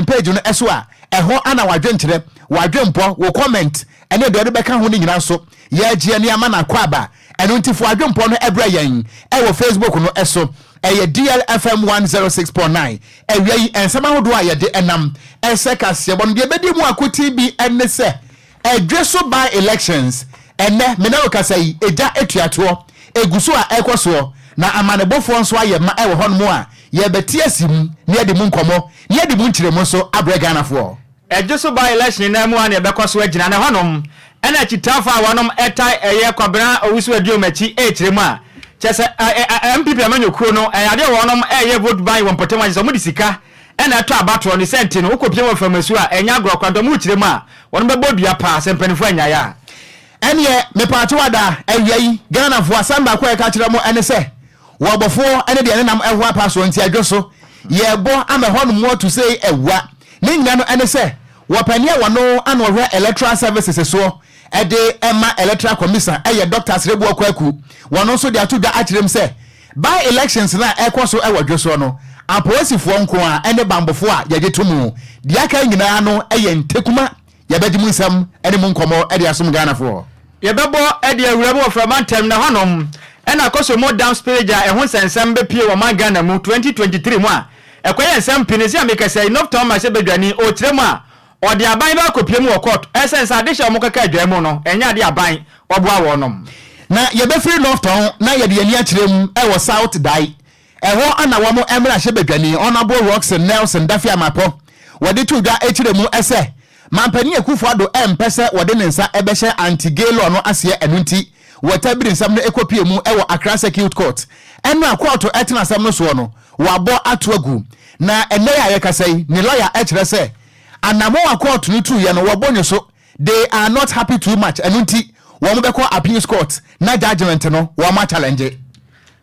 yɛn page no ɛso a ɛho ana wadwenkyerɛ wadwempo wo comment ɛne de bɛka ho ne nyina so yɛagye ne ama na kwaba ɛno ntifo wadwempo no ɛbrɛ yɛn ɛwɔ Facebook no ɛso ɛyɛ DLFM 106.9 ɛwia yi ensama hodo a yɛde ɛnam ɛsɛ kaseɛ bɔ no de bɛdi mu akoti bi ɛne sɛ ɛdwe so by elections ɛnɛ mena okasa yi ɛgya etuato eguso a ɛkɔso na amanebofo nso ayɛ ma ɛwɔ hɔ no mu a yɛbɛti asim ne yɛde mu nkɔmɔ ne yɛde mu nkyerɛmu nso abrɛ Ghanafoɔ ɛgye so by election na mu a ne yɛbɛkɔso agyina ne hɔnom ɛna kyitafa a wɔnom ɛtae ɛyɛ kwabena owusu aduomachi ɛkyerɛmu a kyese MPP amanyokuro no ade wonom eye vote buy won potem agye so mu di sika ena eto abatro ni senti no ukopie wo famasu a enya agrokwadom mu kyerem a wonom bebodua pa sempanifo anyaya ene me pato wada awiai Ghanafoɔ asamba kwa ka kyerɛ mo ene se wo bofo ene de nenam ɛho apa so nti adwoso yɛbɔ amehɔno mo to say ɛwa ne nyina no ene se wo pania wono ana wo electoral services so ede Emma electoral commission doctors rebu akwaku wono so de atodwa akyerem se by elections na ekoso ewadwoso no apolisifoɔ nko a ene bambofo a yɛgye tomu de aka nyina no ntekuma yɛbɛdi mu nsam ene mu nkomo ede asom Ghanafoɔ yɛbɛbɔ ede awurabo of Ramantem na honom ena akoso mo down spirit a ɛho sensem be pie wɔ man Ghana mu 2023 mu a ɛkɔyɛ nsɛm pinisi amekasa enough time ma se bedwani o kyerem a odi aban ba kopiem wo court essence adehye o mokaka adwam no enya de aban oboa wonom na yebefiri Northtown na yede yani akyerem e wo South Dai eho ana wo mo emra hye bedwani honorable Roxen Nelson Dafia Mapo wode tudwa akyeremu ese mampani Akufo-Addo empese wode ne nsa ebehye anti-gay law no ase enunti watabiri nsam no ekopiemu e wo Accra Circuit Court eno akoto etena sam no so no wabo atoagu na enne ya yekasai ni lawyer ekyere se anamo court no tu ye no wobonyo so they are not happy too much enunti wo mo beko appeals court na judgment no wo ma challenge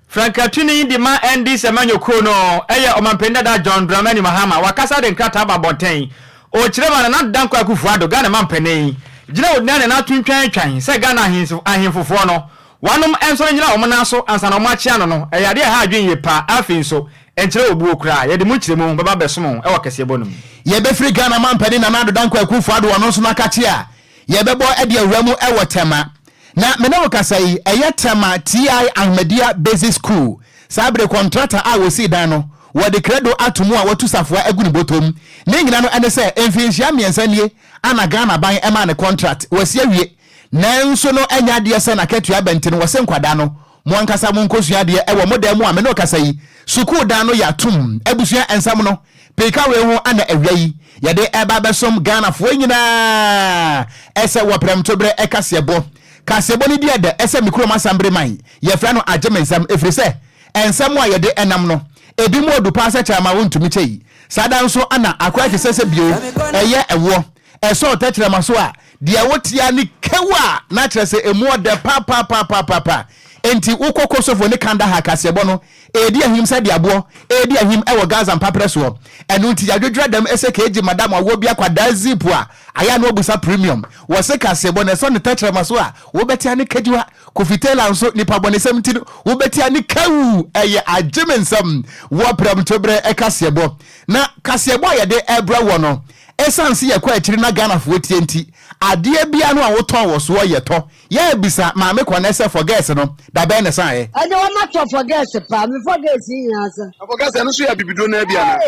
Frankatuni di ma ND semanyokro no eye omampenda da John Dramani Mahama wakasa de nkrata babonten o kyerema na danko Akufo-Addo Ghana mampene gina odane na twintwan se Ghana ahemfofo no wanom enso nyina wo na so ansa na mo achia no eye ade ha adwen ye pa afin so enkyere obu okura ye de mu kyeremu baba besom e wakase bonum ye be free Ghana mampani na nado danko Akufo-Addo wono so na kache a ye bebo ede awuramu e wotema na mena wakasai eye tema TI Ahmedia Basic School sabre contractor a wo si dan no wo de credo atomu a watu safoa aguni botom ne nyina no ene se emfinhia miensa nie ana Ghana ban ema ne contract wasi awie nanso no enya de se na ketua benti no wose nkwada no mo ankasa mo nkosua de e wo modam a mena wakasai sukuu dan no ya tum abusua ensam no peka we ho ana awiai yede eba besom Ghanafoɔ nyina ese wo premtobre ekasebo kasebo ni dia de ese MiPROMO asambre man ye fra no agemensam efrise ensam a yede enam no ebi mu odu pa se chama wontumi chei sada nso ana akwa ke sese bio eye ewo eso tetchirama so a dia wotia ni kewa na kire se emu de pa enti ukokosofo ni kanda ha kasebo no edi ahim se dia bo edi ahim ewo Gaza mpapreso enu nti yadwedwa dam ese keji madam awo bia kwada zipu a aya no obusa premium wo se kasebo na so ne tetchirama so a wo betia ni kejiwa kofitela nso ni pabonesem ti wo betia ni kawu eye agemensam wo premtobre ekasebo na kasebo yede ebra wo no esansi ye kwa akiri na Ghanafoɔ tie nti ade bia no a woton wo so ye to ye bisa ma me kɔ na se for gas no da be ne san ye ade wo ma to for gas pa me for gas yin asa for gas no so ya bibido na bia na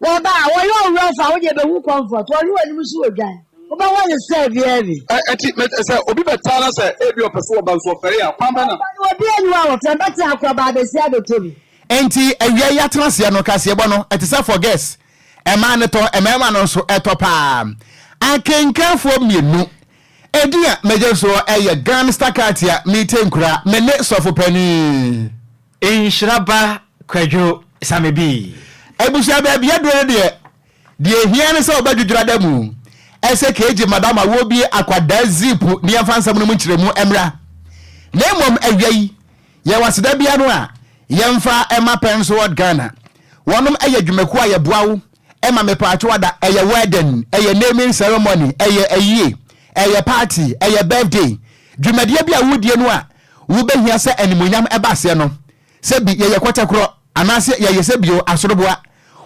wo ba wo yo wo fa wo je be hu comfort wo yo ani so odwan wo ba wo se bia bi ati se obi beta na se ebi opese wo ba so fere ya kwamba na wo bi anu a wo fe beta akwa ba de sia de tobi enti awia ya transia no kasebo no etisa for gas ema ne to ema no so etopa akenkanfo mienu edia mejeso eye gangster katia mitenkura mene sofo pani Nhyiraba Kwadwo Sammy bi ebusia ba bia do de hia ne se obadwudura da mu ese keji madam awo bi akwada zipu ne yafansam no mu kyeremu emra na emom awiai ye waseda bia no a yemfa ema Pensword Ghana wonom eye dwumaku a ye boawo ema me paatwa da eye wedding eye naming ceremony eye ayie eye party eye birthday dwumadie bia wudie no a wo behia se animonyam eba se no se bi ye kwatakro anase ye se bio asoroboa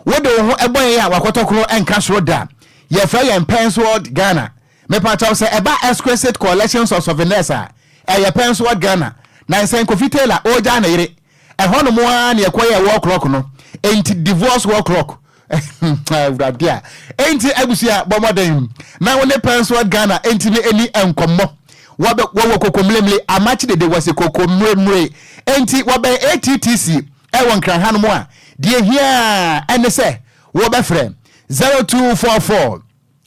wo de ho eboye ya wakotokro enka soro da ye fra ye Pensword Ghana me pata say eba exquisite collections of souvenirs a ye Pensword Ghana na nsen Kofi Taylor oja na yire hono mo a na yekoye work clock no enti divorce work clock bradia enti abusia bomoden na wole Pensword Ghana enti me eni enkommo wabe wo kokomlemle amachi de wase kokomremre enti wabe ATTC won kran hanom a de hia ene se wo be frɛ 0244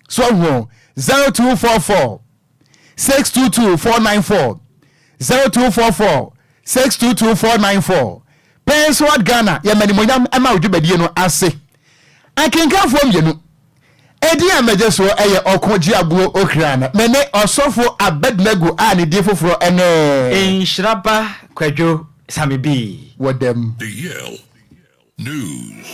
so ho 0244 622494 0244 622494 Pensword Ghana ye manimonyam ama odwubadie no ase akenka fo mienu edi amejeso eye Okogyeabour Ocran mene osofo Abednego a ne die foforo ene Nhyiraba Kwadwo Sammy B what them DL News.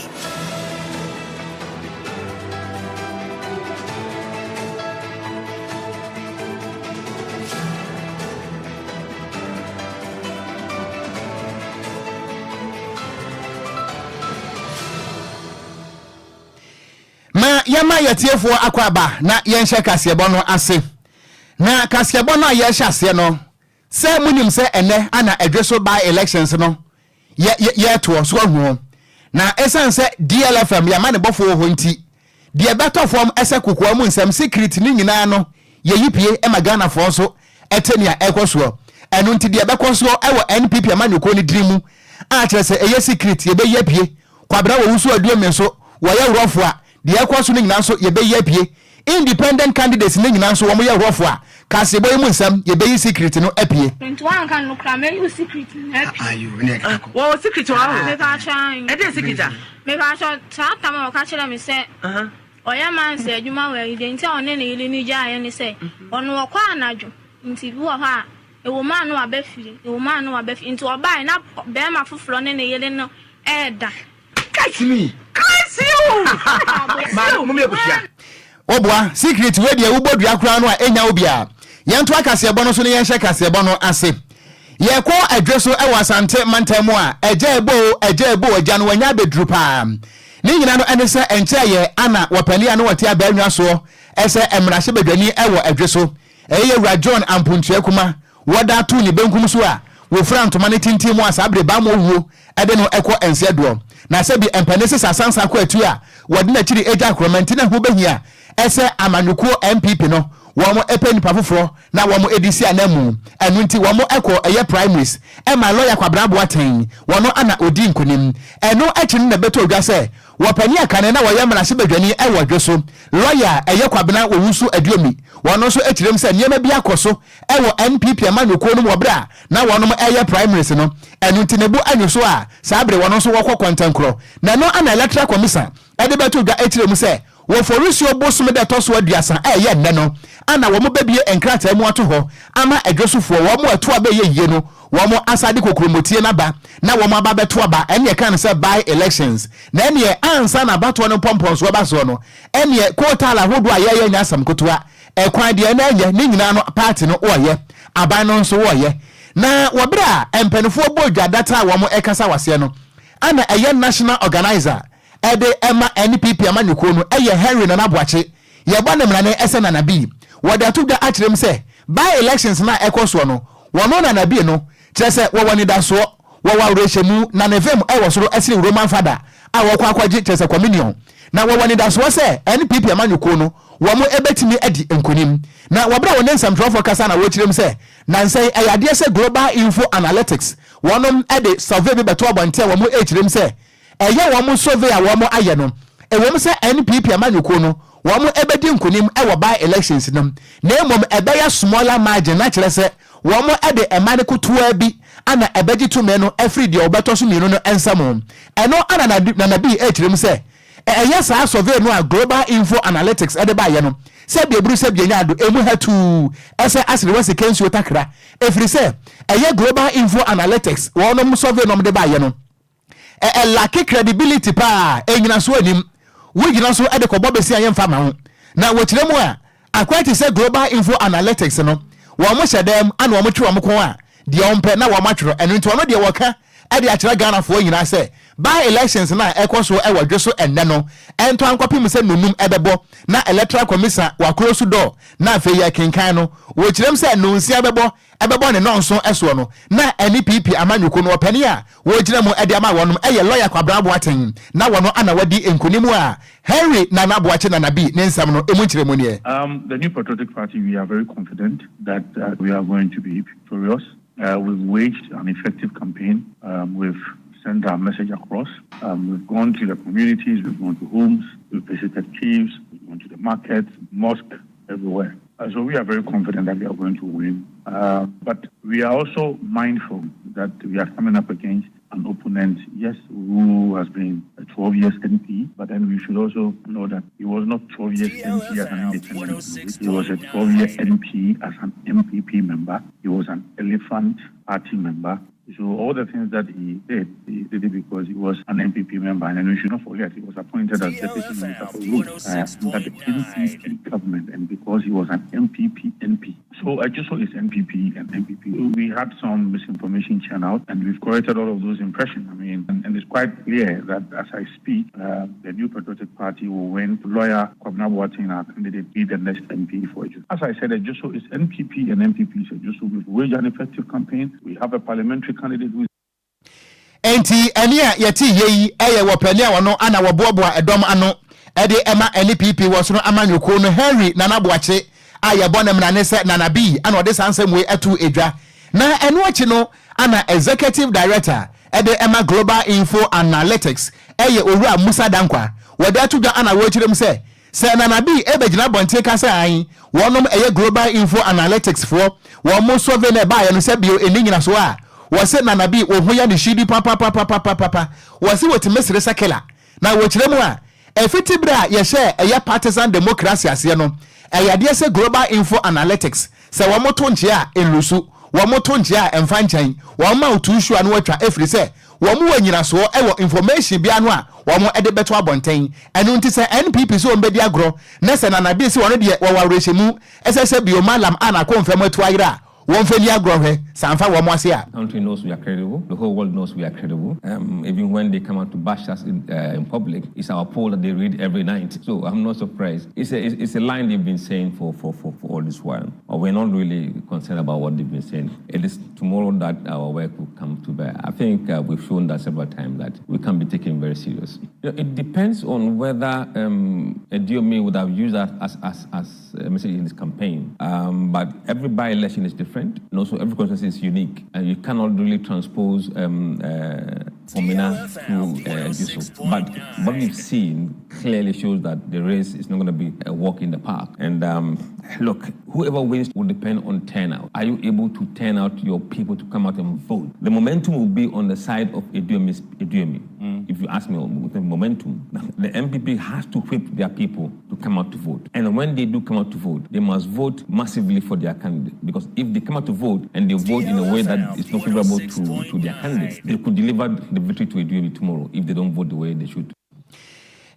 ma yama yetiefo akwaba na yenhye kasebo no ase na kasebo no yehye ase no se munim se ene ana adweso by elections no ye to so hu na esan se DLFM yama ne bofo ho nti de better form ese kokwa mu nsam secret ni nyina no ye yipie e magana fo so etenia ekoso enu nti de bekoso ewo NPP amanyoko ni dirimu a kire se eye secret ye be yipie kwabra wo wusu aduo so wo ye rofo a de ekoso ni nyina so ye be yipie independent candidates ni nyina so wo mo ye rofo a kasebo mu nsam ye be yi secret no apie nti wan kan no kra me you secret apie ayo ne kako wo secret wa ho me ka chan e dey secret a me ka chan ta ma ka chere me se oya man se adwuma wa ide nti one ne ile ni ja ye ni se ono wo kwa anadwo nti bi wo ha e wo man no abafiri e wo man no abafiri nti obai na be ma foforo ne ne ile no eda kasi mi ma mo me busia obwa secret we de ubodu akura no a enya obia yento akasebo no so ne yenhye kasebo no ase ye ko adweso e wasante mantamu a eja ebo agya no wanya bedru pa ni nyina no ene se enche ye ana wapani ane wati abanwa so ese emrahye bedwani ewo adweso eye wura John ampuntua kuma woda tu ni benkum so a wo fra ntoma ne tintimu asabre ba mo wuo ede no ekọ ense do na se bi empanese sasansa ko atu a wode na chiri eja kromanti na ho behia ese amanyuko MPP no womo epe nipa foforo na womo edisi anamu enu nti womo ekọ eye primaries e ma lawyer kwabrabo aten wono ana odi nkonim enu ekini na beto odwa se wopani akane na woye mrahye bedwani e wodweso lawyer eye kwabena owusu aduomi wono so ekirem se niema bi akoso e wo NPP amanyuko no wobra na wono eye primaries no enu nti nebu anyuso a sabre wono so wokọ kwantankro na no ana electoral commission e de beto odwa ekirem se wo forisio bosom de toso aduasa eye nne no ana wo mo babie enkrata mu ato ho ama adwosofo wo mo atu aba ye yie no wo mo asade kokromotie na ba na wo mo aba beto aba ene kan se by elections na ene ansa na bato no pompons wo ba so no ene kota la hodo aye nyasam kotoa ekwan de na anye ni nyina no party no oye aban no nso oye na wobra empanifo bodwa data wo mo ekasa wase no ana eye national organizer ede ema NPP amanyuko no eye Henry na naboache ye ba ne mrane ese na nabi wode atugda akyerem se by elections na ekoso no wono na nabi no kire se wo woni da so wo wawrehemu na nevem e wosoro esiri Roman father a wo kwa akwaje kire se communion na wo woni da so se NPP amanyuko no wo mo ebetimi adi enkonim na wobra woni nsamtrofo kasa na wo kyerem se na nsai ayade se global info analytics wonom ede survey be beto abonte wo mo ekyerem se eye wo mo survey a wo mo aye no e wo mo se NPP amanyuko no wo mo ebedi nkonim e wo by elections no na emom ebeya smaller margin na kire se wo mo ede emane kotoa bi ana ebeji to me no every day obeto so minu no ensam eno ana na bi e kirem se eye sa survey no a global info analytics ede ba ye no se bi eburu se bi nya ado emu hatu ese asire wase kensu takra efri se eye global info analytics wo no survey no de ba ye no lack credibility pa enyina so anim wigina so ede kobo besi ayen fa ma ho na wo kiremu a akwati se global info analytics no wo mo hyedem ana wo mo twe wo mo kon a de ompe na wo ma twero enu nti wo no de wo ka ede a kire Ghana fo nyina se by elections na ekoso e wadwe so enne no ento ankopim se nonum ebebo na electoral commission wa close door na afi ya kenkan no wo kirem se nonsia ebebo ne nonso eso no na NPP amanyuko no opani a wo kirem ede ama wonum eye lawyer kwabrabo aten na wono ana wadi enkunimu a Henry Nana Boache Nana B ne nsam no emu kirem ne. The new patriotic party, we are very confident that we are going to be victorious. We've waged an effective campaign. We've sent our message across. We've gone to the communities, we've gone to homes, we've visited chiefs, we've gone to the markets, mosque, everywhere. So we are very confident that we are going to win. But we are also mindful that we are coming up against an opponent, yes, who has been a 12 years MP, but then we should also know that he was not 12 years MP as an independent. He was a 12-year MP as an MPP member. He was an Elephant Party member. So all the things that he did it because he was an MPP member. And then we should not forget he was appointed as Deputy Minister for Roads under the NPP government, and because he was an MPP MP. So I just saw his MPP and MPP. We had some misinformation churned out, and we've corrected all of those impressions. I mean, and it's quite clear that as I speak, the new patriotic party will win. Lawyer Okogyeabour Ocran, our candidate, be the next MP for it. As I said, I just saw his NPP and MPP. So just so we've waged an effective campaign. We have a parliamentary candidate who is enti eni a yeti yeyi eye wopani a wono ana woboaboa edom ano ede ema NPP woso no amanyoko no Henry Nana Boache a yebonam na ne se Nana B ana ode sansem we atu edwa na eno achi no ana executive director ede ema Global Info Analytics eye owura Musa Dankwa wode atudwa ana wo kirem se Nana B ebegina bonte kasa an wonom eye Global Info Analytics fo wo mo so ve na ba ye no se bio eninyina so a wase Nana B wo hoya ne shidi papa wase wotimesire sakela na wo kiremu a efiti bra ye share eye partisan democracy ase no eyade se Global Info Analytics se wo moto nche a elusu wo moto nche a emfanchan wo ma otu issue anu atwa efiri se wo mu wanyina so ewo information bia no a wo mo ede beto abonten enu nti se NPP so mbedi agro na se Nana B se wono de wo warehemu ese biomalam ana konfirm atu ayira country knows we are credible. The whole world knows we are credible. Even when they come out to bash us in public, it's our poll that they read every night. So I'm not surprised. It's a line they've been saying for all this while. Or we're not really concerned about what they've been saying. It is tomorrow that our work will come to bear. I think we've shown that several times that we can be taken very serious. It depends on whether a DOMA would have used that as a message in this campaign. But every by-election is different. And also every constituency is unique, and you cannot really transpose Omina to Yusuf. But what we've seen clearly shows that the race is not going to be a walk in the park. And look, whoever wins will depend on turnout. Are you able to turn out your people to come out and vote? The momentum will be on the side of Eduemi. If you ask me, the momentum, the MPP has to whip their people to come out to vote. And when they do come out to vote, they must vote massively for their candidate. Because if they come out to vote and they vote in a way that is not favorable to their candidate, they could deliver the victory to Eduemi tomorrow if they don't vote the way they should.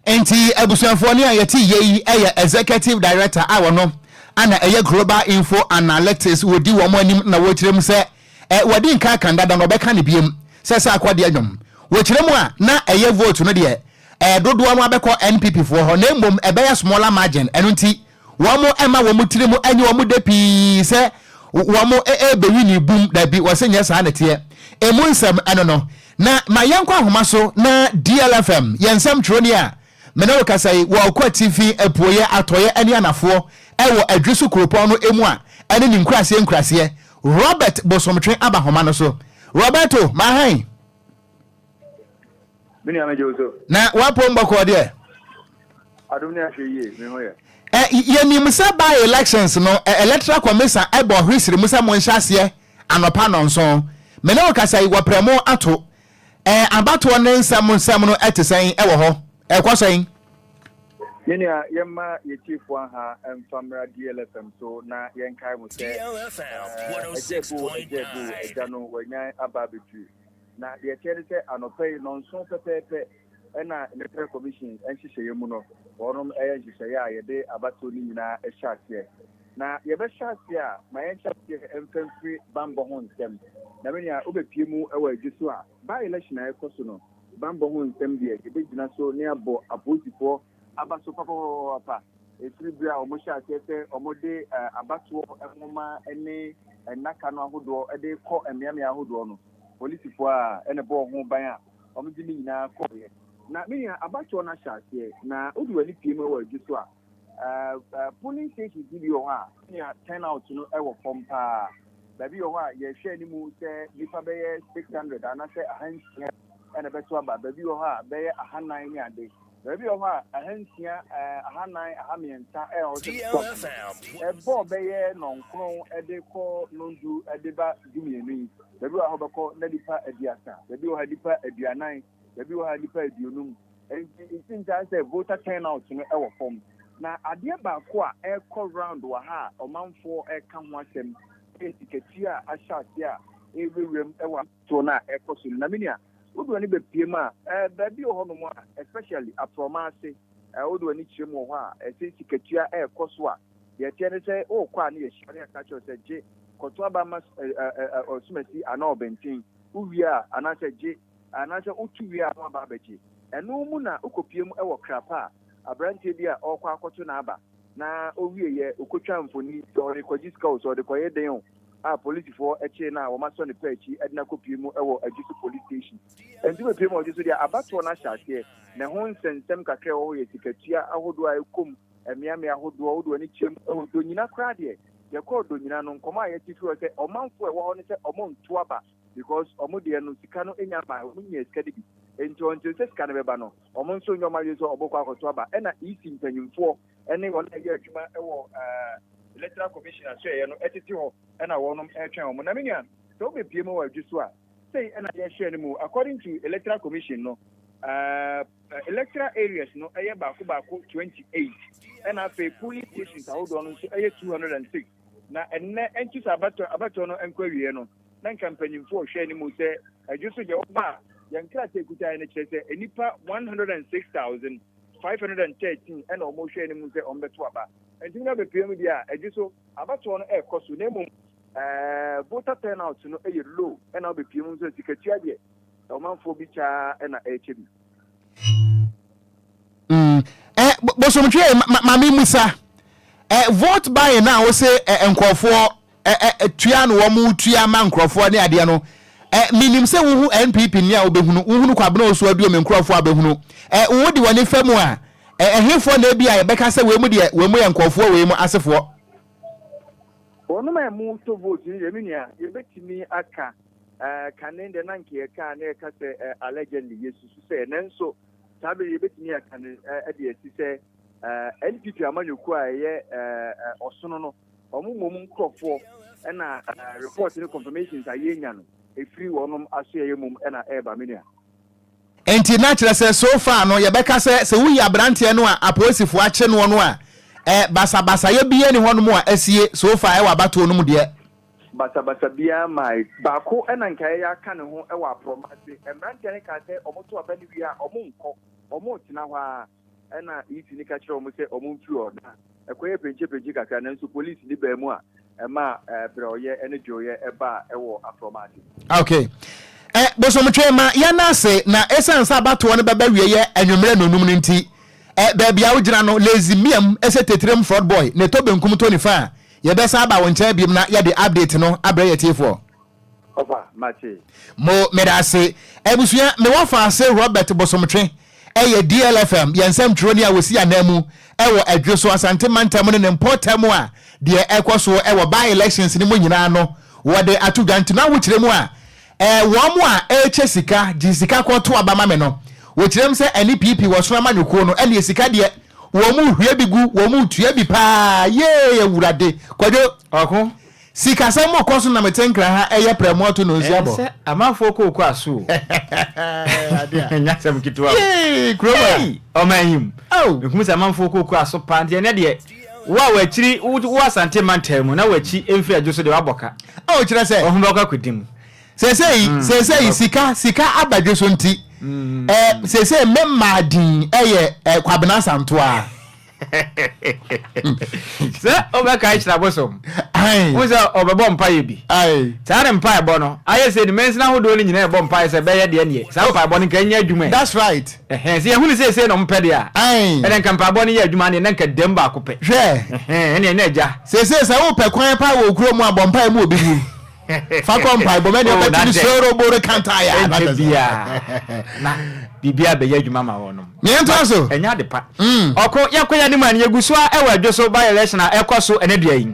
Enti ebusuafoni ayeti yeyi eye executive director awono ana eye Global Info Analytics wodi wo mo anim na wo kirem se wodi nka kandada no beka ne biem se akwade adwom wo kirem a na eye vote no de dodo mo abekọ NPP fo ho na mbom ebeya smaller margin eno nti wo mo ema wo mo tirem anyi wo mo de pi se wo mo bewi ni bum da bi wo se nya sa na tie emu nsam eno no na mayanko ahoma so na DLFM yensam troni a mena okasai wo akwa TV epoye atoye ani anafo ewo adwesu kropon no emu a ene ni nkurase Robert Bosomtwe abahoma no so Roberto mahan Bini amejozo na wapo mbako de adumni ahweye me hoye yeni musa by elections no electoral commission ebo hwisiri musa mo nhyase anopa no nso mena okasai wo premo ato abato ne nsam no etesen ewo ho ekwasen yenia yemma yetifu aha famra DLFM so na yenkai mu se ejebu ejano wanyan ababetu na ye chere se anopay nonso pepepe na electoral commission enhihye mu no wonom enhihye a yede abato ni nyina ehyaase na yebe hyase a ma yenhyase emfamfiri bambo ho nsem na menia obepie mu ewa adwuso a by election ayekoso no bambo hu nsem de e be gina so ne abo aposifo aba so papa etribia omo sha tete omo de abato enoma ene naka no ahodo e de kɔ emiame ahodo no polisifo a ene bo ho ban a omo di nyina kɔ ye na me ya abato na sha tie na odi wani pie me wa adwu so a polling station di ho a ya turn out no e wo pompa da bi ho a ye hwe ni mu se nipa be 600 ana se ahansia ene beto aba da bi ho a be 100 ni ade da bi ho a ahansia 100 ahamienta e o se bo be ye nonkron e de ko nondu e de ba dumienu da bi ho be ko na dipa adiasa da bi ho dipa aduanan da bi ho dipa aduonum e tinta se voter turnout no e wo form na ade ba ko a e ko round wa ha omanfo e ka ho asem etiketia ashati a ewewem e wa to na e ko so na minia odo ni be piem a da bi ho no mo especially apromase odo ni chiem ho a etiketia e ko so a ye tiene se o kwa na ye share ka cho se je koto aba ma osumasi ana obentin uwia ana se je ana se otuwia ma ba beji eno mu na okopiem e wo krapa abrante bia okwa akoto na aba na owie ye okotwa mfoni so record scout so de koye den a police for eche na wo maso ne pechi edna kopiem e wo ajusu police station enti be piem ojusu dia abato na hyase ne ho nsensem kakra wo ye tikatua ahodo a ekom emiame ahodo odo ni chem odo nyina kra de ye ko odo nyina no nkoma a ye tifu se omanfo e wo ho ne se omonto aba because omo de no sika no enya ba omo nya sika de bi enti onto se sika ne beba no omo nso nyoma ye so obokwa akoto aba ena isi mpanyimfo ene won na ye adwuma e wo electoral commission so ye no etiti ho ena wonom etwen omo na menya so be piem wa adwuso a say ena ye share ne mu according to electoral commission no electoral areas no eye ba ko 28 ena fe polling stations ahodo no so eye 206 na enne entu abato no enquiry no na campaign for share ne mu say adwuso je oba yankra te kuta ne kire say enipa 106,513 and almost share mu say on beto aba enti na be pm dia adwuso abato no e koso na mu voter turnout no e low and na be pm so tikatia de omanfo bi cha na e chebi bosomtwe mami musa vote buy na wo say enkofo tua no wo mu tua ma nkrofo ne ade no minim se wo NPP ni a obehunu wo kwabena oso aduo me nkrofo abehunu wo di woni famu a ehefo na bia ye beka se we mu de we mu ye nkofo we mu asefo ono ma mu to vote ni ye minia ye betimi aka kanende na nke ka na ka se allegedly yesusu se nenso tabe ye betimi aka ne de esi se NPP amanyoku a ye osono no omo mom nkrofo na report ni confirmations aye nya no efiri wonom aso ye mum na eba minia enti na kire se so far no ye beka se wuyi abrante no a aposifo a che no no a basa ye biye ni hono mu a asie so far e wa bato no mu de basa bia mai bako na nkai ya ka ne ho e wa promase emrante ne ka se omoto abani wi a omo tina ho a na iti ni ka kire omo se omo mfi oda ekoye penche kakra na nso police ni ba mu a ema broye ene joye eba ewo apromase okay bosomtwe ma ya na se na esensa bato no beba wie ye anwumre nonum no nti baby a wogina no lazy miam ese tetrem fraud boy ne to benkum to ni fa ye be sa ba woncha biem na ye de update no abre ye tifo ofa machi mo medase ebusua me wafa se Robert bosomtwe ye DLFM ye nsem troni a wosi anamu ewo adweso asante mantam ne importam a de ekoso ewo by elections ni mo nyina no wo de atuganti na wo kiremu a wo mo a eche sika jisika kwoto abama me no wo kirem se NPP wo so amanyoko no ene sika de wo mu hwie bigu wo mu tua bi pa ye wurade Kwadwo oko sika se mo koso na metenkra ha eye premoto no nsiabo se amafo ko aso ade nya sem kitwa kroba omahim bekum se amafo ko aso pa de ne de wa wachiri wa sante mantam na wachi emfi adwoso de waboka kire se ohumboka kudim sesei sika abadwoso nti sesei memma din eye kwabena santo a se obeka ichira bosom wo say obebo mpae bi tare mpae bo no aye say the men's na hodo ni nyina ebo mpae say be ye de ne say mpae bo ni kan nya adwuma. That's right. Say ehunu say no mpede a ene kan mpae bo ni ya adwuma ne nka dem ba ko pe hwe ene na agya say wo pe kwan pa wo kuro mu abom mpae mu obi mu fa ko mpae bo me ne be tini soro bore kanta ya na bibia be ya adwuma ma wo no me ento so enya de pa oko yakoya ni man yeguso a ewa adwoso by election a ekoso ene dua yi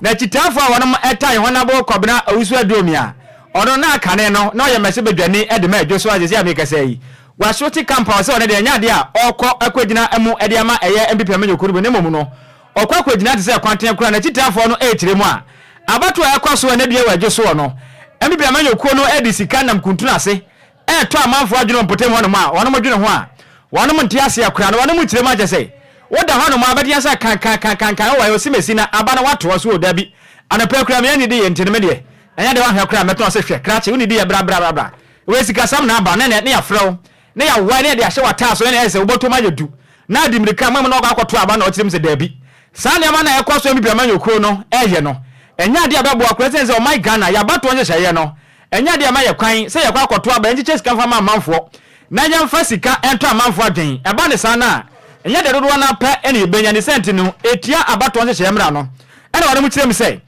na chitafo a wonom etai honabo kobna awusu adomia ono na akane no na oyemese bedwane ede ma adwoso azesi amekasa yi wasoti campus one de enya de a oko akwagina emu ede ama eye MPP amanyokuru ne momu no oko akwagina de se kwanten kura na chitafo no etire mu a abato ekoso ene de ewa adwoso no MPP amanyokuru no edi sika nam kuntuna ase to amanfo adwene mpotem hono ma wonom adwene ho a wonom ntiase akura no wonom tirem agye se woda hono ma abadian sa kan wo yosimesi na aba na wato so odabi anapa kura me ani de yentene me de enya de wa hwa kura meto se hwe krache uni de ye bra we sika sam na aba na ne ya frɛw ne ya wa ne de ahye wata so ne ese woboto ma yedu na adimirika mam na ogakoto aba na otirem se dabi sa ne ma na ekoso MPP amanyokuro no ehye no enya de ababo akura se o my Ghana ya bato onye hye no enya de ma ye kwan se ye kwa akoto aba enji chase kan fa ma manfo na nya mfa sika ento amanfo adwen eba ne sa na enya de dodo na pa ene benya ne sent no etia abato onse hyemra no ene wale mu kirem se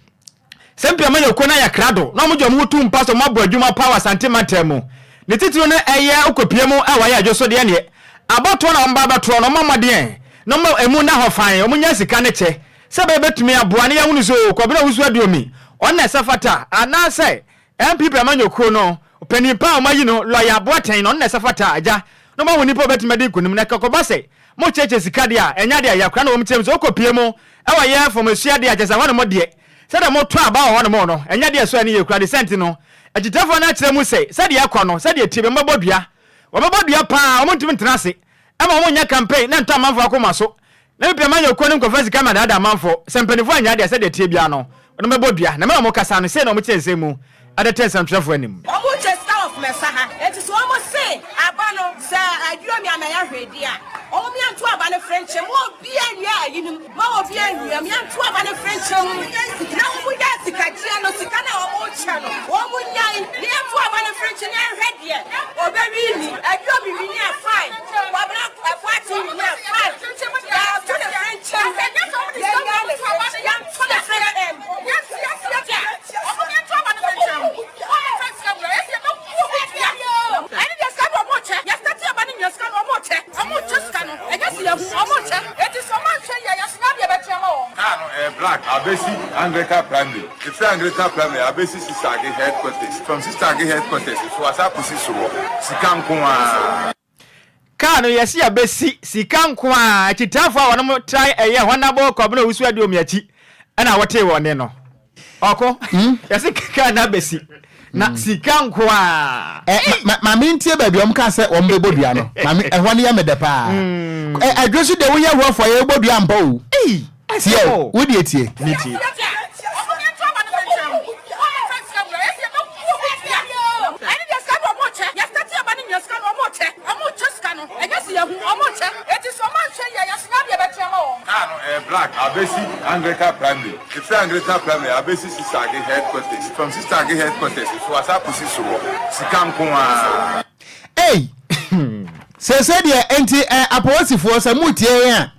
MPP amanyokuro na ya krado na mo jom hutu mpaso mabo adwuma power santimatemu ne titiro ne eye okopie mu awa ya adwoso de ne abato na mba abato no mamade no ma emu na hofan omunya sika ne che se be betumi aboa ne ya hunu so kobena wusu aduomi onna safata anase MPP amanyokuro no penipa omayi no lawyer boaten no na safata aja no ma woni po betumi de kunim na kakobase mo cheche sika de a enya de ya kra na wo mtem so okopie mu awa ya formasua de agesa wane mo de se da mo to aba wo no no enya de so ani ye kra de sent no agitafo na kire mu se se de yakọ no se de tibe mbabodua wo mbabodua pa wo mtim ntrase ama wo nya campaign na nto amanfo akoma so na MPP amanyokuro ne nkofasi kama da amanfo sempenifo anya de se de tie bia no no mbabodua na mo kasa no se na mo chense mu adete samtrafo anim omo chesta of mesaha eti so omo say abano sa aduro mi amaya hwedi a omo mi anto abane french mo bia nua ayinim mo bia nua mi anto abane french na omo ya sikajia no sikana omo cha no omo nyai ni anto abane french na hwedi e obewi ni aduro mi ni a fine wabra akwati ni a fine to the french Black, Abesi, Anglican Primary. It's Anglican Primary, Abesi Sistage headquarters. From Sistage headquarters, so as I position, Sikamkuma. Kano yesi Abesi, Sikamkuma, Chitafa, one more try a year, one about Cobno, who's where do me achi, and I whatever one no. Oko, yes, Kana Bessi. Na Sikamkuma. Mami ntie baby omka se ombebodua no. Mami ehwane ya medepa. Adwosu de wo ye ho for ye bodua mpa o. Tie, wo die tie. Ni tie. Black, Abesi, Anglican Primary. It's Anglican Primary, Abesi Sistage headquarters. From Sistage headquarters, so as I position, Sikamkuma. Hey! Se de enti aposifo se mutie ya.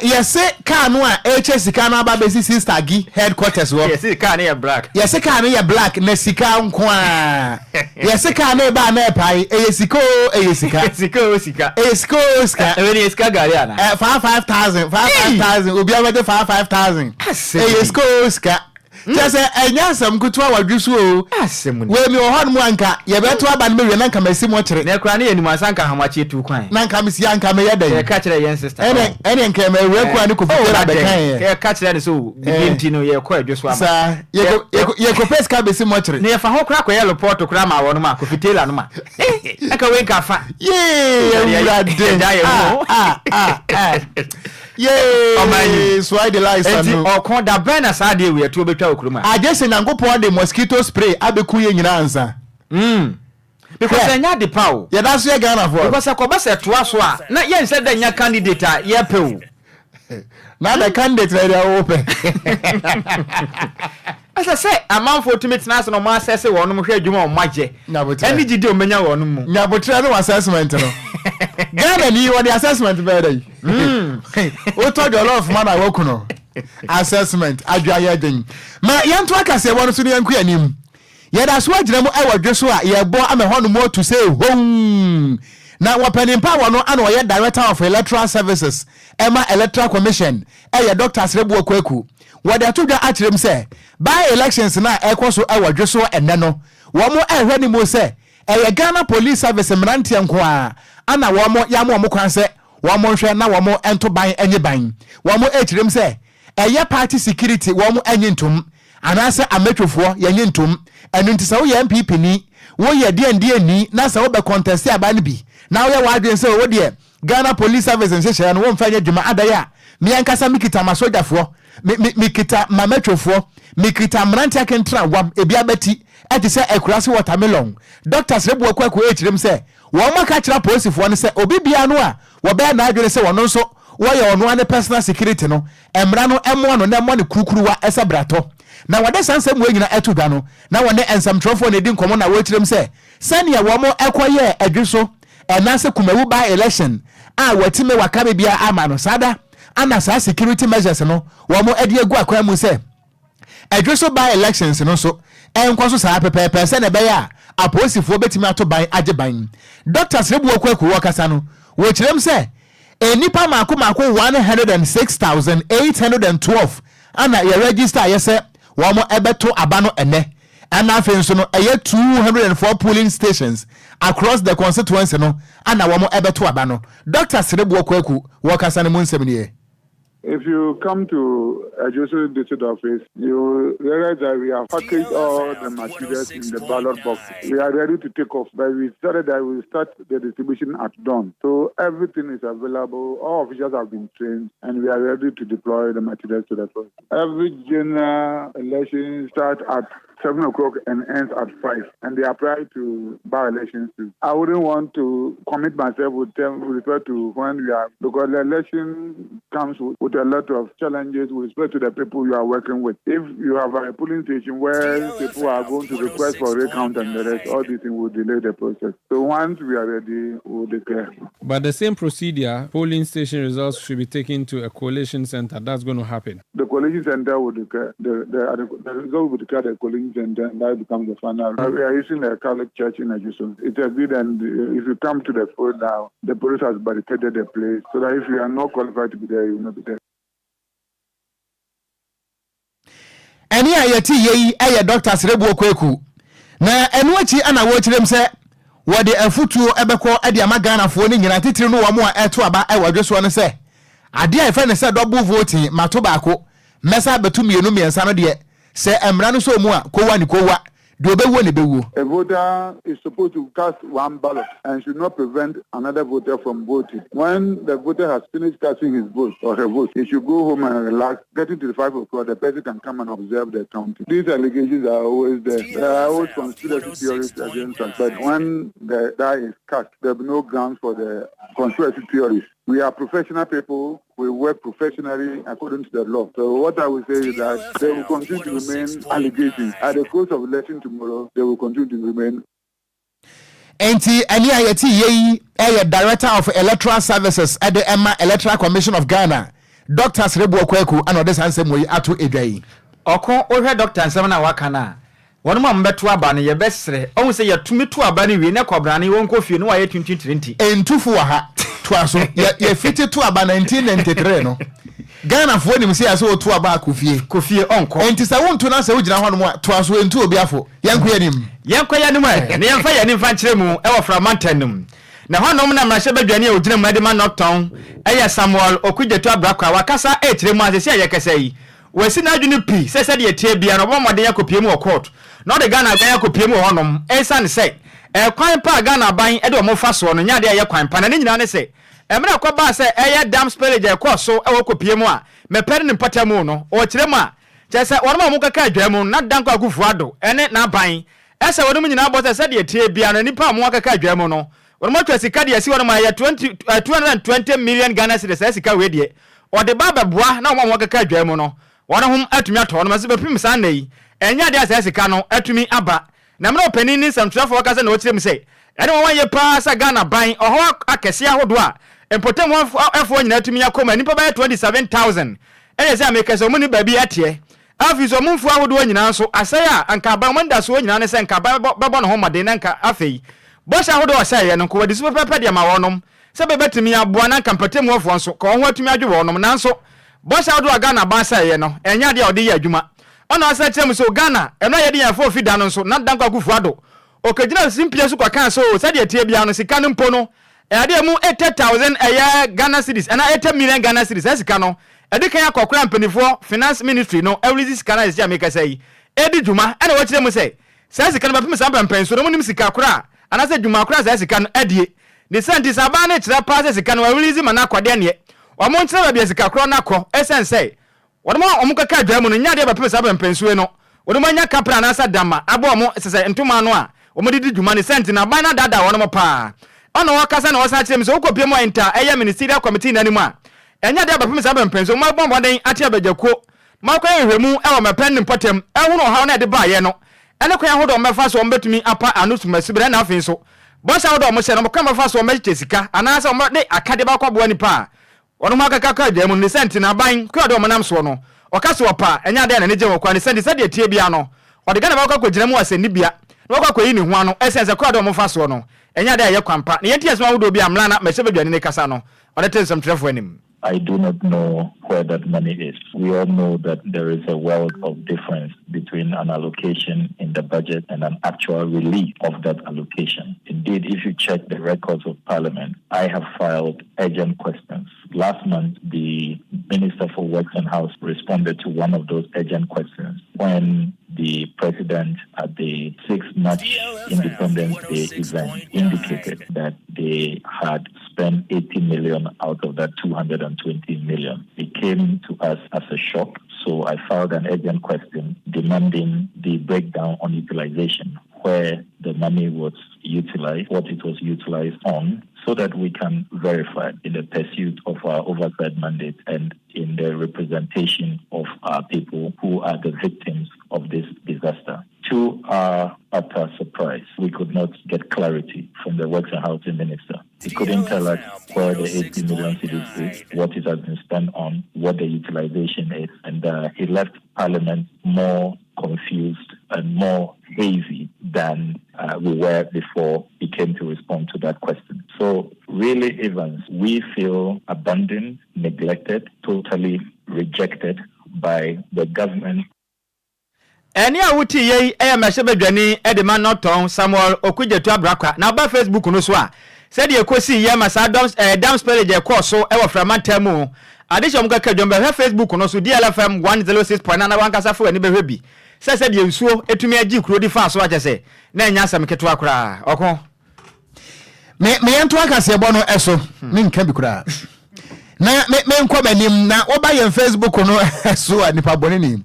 Yese car no a HS car no aba besi sister gi headquarters wo. Yese car no black. Yese car no black na sika nko a. Yese car no ba na pai eyesiko. Sika. Eweli sika gari ana. 5,000 obi awede 5,000. Eyesiko sika. Just enya sam kutua wadrusu o. We mi ohon mu anka ye beto aba no me na nka masi mo kire. Na kura na yeni masanka hamachi tu kwan. Na nka misi anka me yeda yi. Ye ka kire yen sister. Ene nka me we kwa ni ko fitera be kan ye. Ye ka kire ne so bibinti no ye kwa adwoso aba. Sa ye ko peska be si mo kire. Ne ye fa ho kura ko ye report kura ma wono ma ko fitela no ma. Aka we nka fa. Ye yeah, so I the lies and Ocran da bena sade we to betwa okruma. I just Nyankopon the mosquito spray abeku ye nyina ansa. Because enya de pawo. Yeah, that's your Ghana for. Because akoba se to aso a na ye nse da nya candidate a ye pewu. Now the candidate ready open. As I say, a man for 2 minutes now, no more says one more you maje. Any did you menya one more? Nabutrano assessment. Ghana ni what the assessment better. O told your love man I woke no. Assessment adwaya den. Ma yanto aka se won so ne yanku anim. Ye da so agina mu e wadwe so a ye bo amehonu mo to say home. Na wapenim pa wono ana o ye director of electoral services Emma Electoral Commission e Dr. Rebu Okweku. Wade atodwa akyerem se by elections na ekoso e wadwe so enne no. Wo mo ehwe ni mo se e Ghana Police Service mrantie nko a ana wo mo ya mo kwan se wo mo hwe na wo mo ento ban enye ban. Wo mo akyerem se eye party security wo mo enye ntom anase ametwofo yenye ntom enu ntisa wo ye MPP ni wo ye die ni na se wo be contest aba ne bi na wo ye wadwen se wo de Ghana Police Service nhyehyɛ no wo mfanya dwuma adaya me ankasa mikita masojafo mikita mametwofo mikita mrantia kentra wam ebia bati eti se akurase watermelon doctors Rebu Okweku ekyirem se wo maka kyera polisifo no se obi bia no a wo be na adwene se wono nso wo ye ono ane personal security no emra no emo no na mo ne kurukuruwa ese brato na wade sansem we nyina etudwa no na wone ensamtrofo ne di nkomo na wo kyerem se sania wo mo ekoye adwiso enase kumawu by election a watime wakabe bia ama no sada ana sa security measures no wo mo edi egu akwan mu se adwiso by elections no so enkoso sa pepepe se ne be ya aposifo betimi ato ban age ban doctors Rebu Okweku wakasa no wo kyerem se enipa mako 106,812 ana ye register yese wo mo ebeto abano ene ana afenso no eye 204 polling stations across the constituency no ana wo mo ebeto abano Dr. Rebu Okweku wakasa ne munsem ne. If you come to a Joseph District Office, you realize that we have packaged all the materials in the ballot box. We are ready to take off, but we started that we will start the distribution at dawn. So everything is available. All officials have been trained, and we are ready to deploy the materials to the front. Every general election starts at 7 o'clock and ends at 5, and they apply to by-elections too. I wouldn't want to commit myself with respect to when we are, because the election comes with a lot of challenges with respect to the people you are working with. If you have a polling station where people are going to request for recount and the rest, all these things will delay the process. So once we are ready, we'll declare. But the same procedure, polling station results should be taken to a collation center. That's going to happen. The collation center will declare, the result will declare the collation center, and that becomes the final. We are using a Catholic church in Ajuso. It's a good, and if you come to the phone now, the police has barricaded the place, so that if you are not qualified to be there, you will not be there. Eni ayeti yeyi eye Dr. Rebu Okweku na enu achi ana wo kyerem se wode afutuo ebekọ ade amagana fo ni nyina titiri no wo mo eto aba e wadweso no se ade a ife ne se double voting mato baako mesa betu mienu miensa no de se emra no so mu a kowa ni kowa de obewo ne bewo. A voter is supposed to cast one ballot and should not prevent another voter from voting. When the voter has finished casting his vote or her vote, he should go home and relax. Getting to the 5 o'clock, the person can come and observe the counting. These allegations are always there. There are always conspiracy theories against us. But when the die is cast, there will be no grounds for the conspiracy theories. We are professional people. We work professionally according to the law. So what I will say is that there will continue to remain allegations. At the close of election tomorrow, they will continue to remain. Enti ani ayeti yeyi Director of Electoral Services at the Emma Electoral Commission of Ghana, Dr. Rebu Okweku, and others answer mo atu edwai. Oko ohwe Dr. Nsem na wakana. Wonu ma mbeto aba ne ye besre. Ohun se ye tumi to aba ne wi ne kobrane won kofie no wa ye 2020. Entufu wa ha. Twaso ye fiti to aba 1993 no. Ghana fo nim se aso to aba kofie onko. Enti sa wonto na se wogina ho no twaso entu obi afo. Yankoya nim. Yankoya nim ne yemfa ye nim fa kire mu e wo fra mantanum. Na honom na mrahye badwane e ogina mu adema nokton eye Samuel Okogyeabour Ocran wakasa e kire mu asese ye kesai. Wasi na adwene pi se de tie bia no bomode yakopie mu court. No de Ghana ban yakopie mu honom esan se kwan pa Ghana ban e de omofa so no nya de ye kwan pa na nyina ne se emra kwa ba se eye dam spellage e kwa so e wokopie mu a mepere ne mpata mu no o kire mu a chese wonoma mu kaka adwa mu na danko akufuado ene na ban ese wonum nyina bo se de tie bia no nipa mu kaka adwa mu no wonoma twasika de yesi wonoma ye 220 million Ghana cedis sika we de or the baba boa na wo kaka dwa no wono hom atumi ato no mase bepim san nei enya de asase ka no atumi aba na me no panin ni samtrafo waka se na wotirem se ene won ye pa sa Ghana ban oho akese ahodo a empotem afo nyina atumi akoma nipa ba 27000 ene se ameka se omuni ba bi atie afiso mumfu ahodo nyina so asaya anka ba manda so nyina ne se nka ba bebo no ho made na nka afei bosha ahodo asaya no ko wadi super pepe de ma wonom se bebetimi aboa na nka mpatem afo nso ko ho atumi adwo wonom nanso bosha ahodo Ghana ba asaya no enya de odi ya adwuma ona asa kyerem so Ghana eno ye de ya fo fida no nso na dankwa Kufuado okegyina simpia so kwa kan so se de tie bia no sika no mpo no ade mu 80,000 aya Ghana cedis ana 80 million Ghana cedis sika no ade kan akokora mpanifo finance ministry no every sika na sia make say edi dwuma ana wo kyerem say sika no bapem samba mpanso no munim sika kora ana se dwuma kora sika no adie ne senti saba na kyerɛ pa sika no release mana akwade ne o mo kyerɛ bia sika kora na akɔ esen say wodmo omukaka adwa mu no nya de bapem samba mpanso no wodmo nya kapra na sa dama abo mo sese ntoma no a omodidi dwuma ne senti na ban na dada wonmo pa ono wakasa na wasa kyerem so okopie mo enter eye ministerial committee na nimu a enya de bapem samba mpanso mo bombo den ati abagyakuo makwa ehwemu e wo mepen potem ehunu ha na de ba ye no ene kwa hodo mefa so mbetumi apa anusumasibere na afin so bosha hodo mo hye no kwa mefa so meche sika anasa mo de akade ba kwabo ani pa wono makaka ka dwam ne senti na ban kwa do mo nam so no okase opa enya de na ne je wo kwa ne senti se de tie bia no ode Ghana ba kwa kwagina mu aseni bia no kwa kwa yi ne ho ano esense kwa do mo fa so no enya de ye kwampa ne yenti asema hodo bia mla na mehye badwane ne kasa no ode tensam trefo anim. I do not know where that money is. We all know that there is a world of difference between an allocation in the budget and an actual release of that allocation. Indeed, if you check the records of Parliament, I have filed urgent questions. Last month, the Minister for Works and House responded to one of those urgent questions when the President at the 6th March Independence Day event indicated that they had spent 80 million out of that 220 million. It came to us as a shock, so I filed an urgent question demanding the breakdown on utilization, where the money was utilized, what it was utilized on, so that we can verify in the pursuit of our oversight mandate and in the representation of our people who are the victims of this disaster. To our utter surprise, we could not get clarity from the Works and Housing Minister. He couldn't tell us where the 80 million cedis is, what it has been spent on, what the utilization is, and he left Parliament more confused and more hazy than we were before he came to respond to that question. So really, Evans, we feel abandoned, neglected, totally rejected by the government. Eni awuti ye mehye badwani edema noton Samuel Okogyeabour Ocran na ba Facebook no so a said ye kosi ye masa dam spell je course so e wo framanta mu adishom kaka dwombe Facebook no so DLFM 106.9 na wankasa fo ani behwe bi said ye nsuo etumi agi kuro di fa so aje se na nya asam keto akora okon me yento akase bo no eso me nka bi kura na me nkwa manim na oba ye Facebook no eso anipa bone ni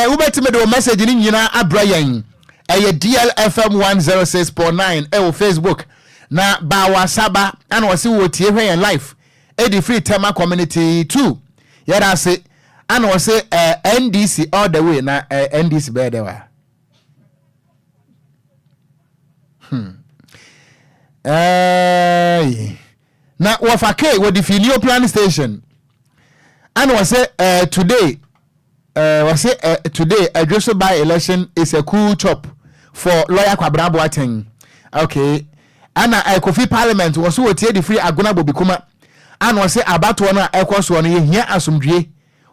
ubetime do message ni nyina abrayan DLFM 106.9 Facebook na ba wasaba ana wasi wotie hwen live edi free tema community 2 yara se ana wasi NDC all the way na NDC be there wa na wafake wodi filio plan station ana wasi today today address by election is a cool chop for lawyer Kwabrabo Aten. Okay. Ana Kofi Parliament was so the free agona bobikuma. And was say about one ekwaso no here asumdwe.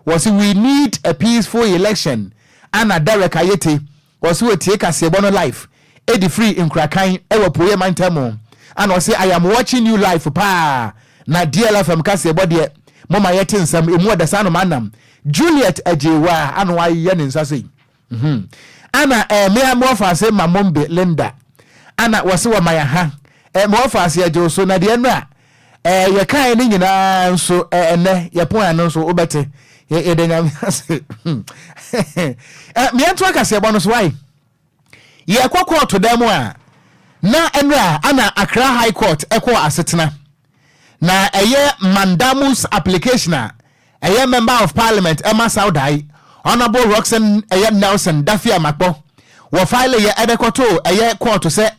Was we need a peaceful election. Ana Derek Ayete was so take a sebono life. Edi free in Krakan ewo poye mantamo. And was say I am watching you live pa. Na DLFM ka sebodie. Mama yetin sam emu da sano manam. Juliet Ejewa and why yen in Sassy. Anna me more for say my mombe Linda. Anna was so my ha. More for say Jo so na de na. Ye kan ni nyina so ene ye pon anon so obete. Ye de nyam say. Me anto aka say bonus why. Ye kwakọ to dem a na enra ana Accra High Court ekọ asetena. Na eye mandamus application a a member of parliament Emma Saudai Honorable Roxanne Nelson Dafia Makpo wo file ye edekoto eye court to say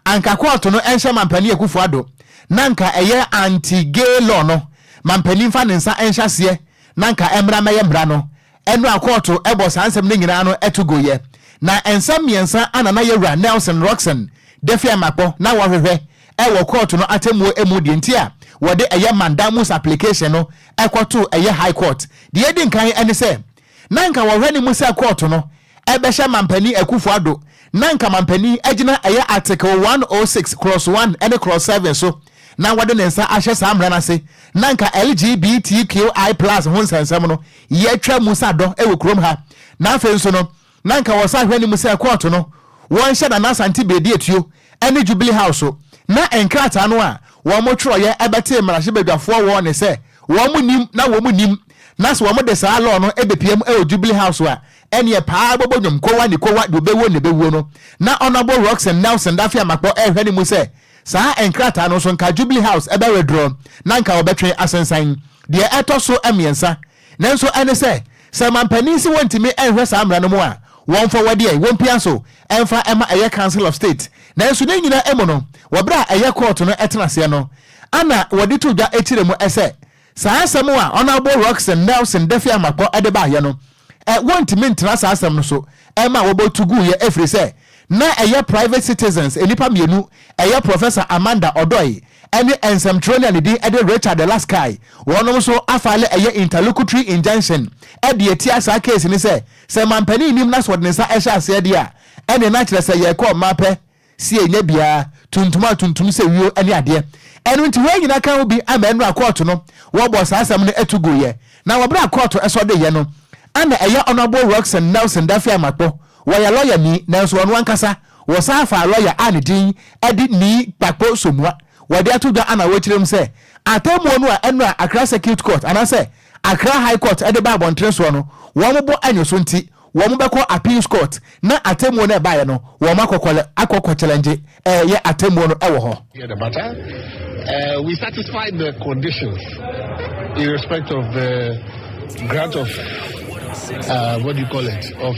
anka court no enhye mampani Akufo-Addo nanka eye anti gay law no mampani fa nensa enhyase nanka emra meye mra no enu akoto ebo sansem ne nyina no etugo ye na ensam miensa anana yewra Nelson Roxanne Dafia Makpo na wohwehwe ewo court no atemu emudi ntia wode eye mandamus application no ekoto eye high court de edi nkan ene se nanka wohwani musa court no ebehye mampani Akufo-Addo nanka mampani agina eye article 106 cross 1 and cross 7 so na wode nensa ahye samra na se nanka LGBTQI+ honsensem no ye twa musa do ewo krom ha na afenso no nanka wosa hwani musa court no won hye na santi bedi etuo ene Jubilee House na enkrata no a wo mo tro ye ebete marahye badwafo wo ne se wo mo nim na wo mo nim na so wo mo de sa law no ebepiem e Jubilee House a ene pa bobonyom kowa ni kowa do bewo ne bewo no na Honorable Roxanne Nelson Dafia Makpo ehwe ni mu se sa enkrata no so nka Jubilee House ebe withdraw na nka obetwe asensan de etoso amiensa nanso ene se mampani si wontimi ehwe sa amra no mu a won forward e won pianso emfa ema eye Council of State nanso ne nyina emo no wobra eye court no etenase no ana wodi to dwa etire mu ese sa asem a Honorable Roxanne Nelson Dafia Makpo edeba ye no wontimi ntra sa asem no so ema wobotugu ye efri se na eye private citizens enipa mienu eye Professor Amanda Odoi ene ensem tronian di ede Richard the last guy wonom so afale eye interlocutory injunction ede etia sa case ni se mampani nim na so de nsa ehya ase ede a ene na kire se ye ko mape si enya bia tuntum se wio ene ade enu nti we nyina kan obi amenu akọọtụ no wo bo sa asem no etugo ye na wo bra akọọtụ eso de ye no ana eye Honorable Roxanne Nelson Dafia Makpo wo ya lawyer ni nanso wonu ankasa wo sa fa lawyer anidin edi ni Kwadwo Somua wo de atudwa ana wo kirem se atemu no a enu Accra Circuit Court ana se Accra High Court ede ba bontre so no wo mo bo anyoso nti wo mo beko appeals court na atemu no e ba ye no wo makokole akokọ challenge ye atemu no e wo ho. We satisfied the conditions in respect of the grant of what do you call it, of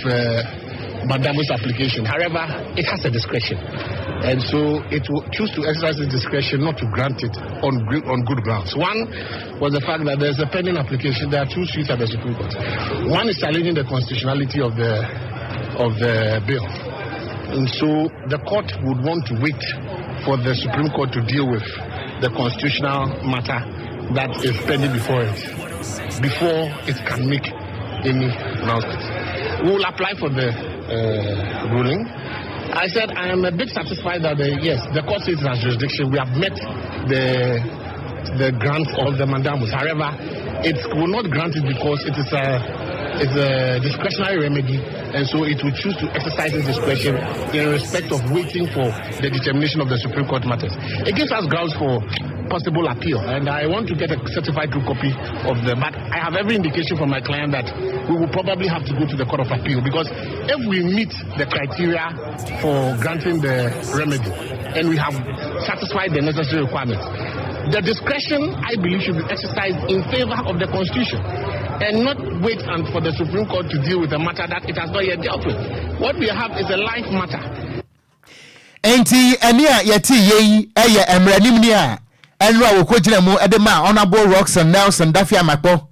mandamus application. However, it has a discretion, and so it will choose to exercise its discretion not to grant it on good grounds. One was the fact that there's a pending application. There are two suits at the Supreme Court. One is challenging the constitutionality of the bill, and so the court would want to wait for the Supreme Court to deal with the constitutional matter that is pending before it can make any announcement. We will apply for the ruling. I said I am a bit satisfied that yes, the court says it has jurisdiction. We have met the grant of the mandamus. However, it will not grant it because it is a discretionary remedy, and so it will choose to exercise its discretion in respect of waiting for the determination of the Supreme Court matters. It gives us grounds for possible appeal, and I want to get a certified true copy of but I have every indication from my client that we will probably have to go to the Court of Appeal, because if we meet the criteria for granting the remedy and we have satisfied the necessary requirements, the discretion, I believe, should be exercised in favor of the Constitution and not wait for the Supreme Court to deal with a matter that it has not yet dealt with. What we have is a life matter. Enti enia yeti yei eye emranim ni a enra Okogyeabour edema Honorable Roxanne Nelson Dafia Makpo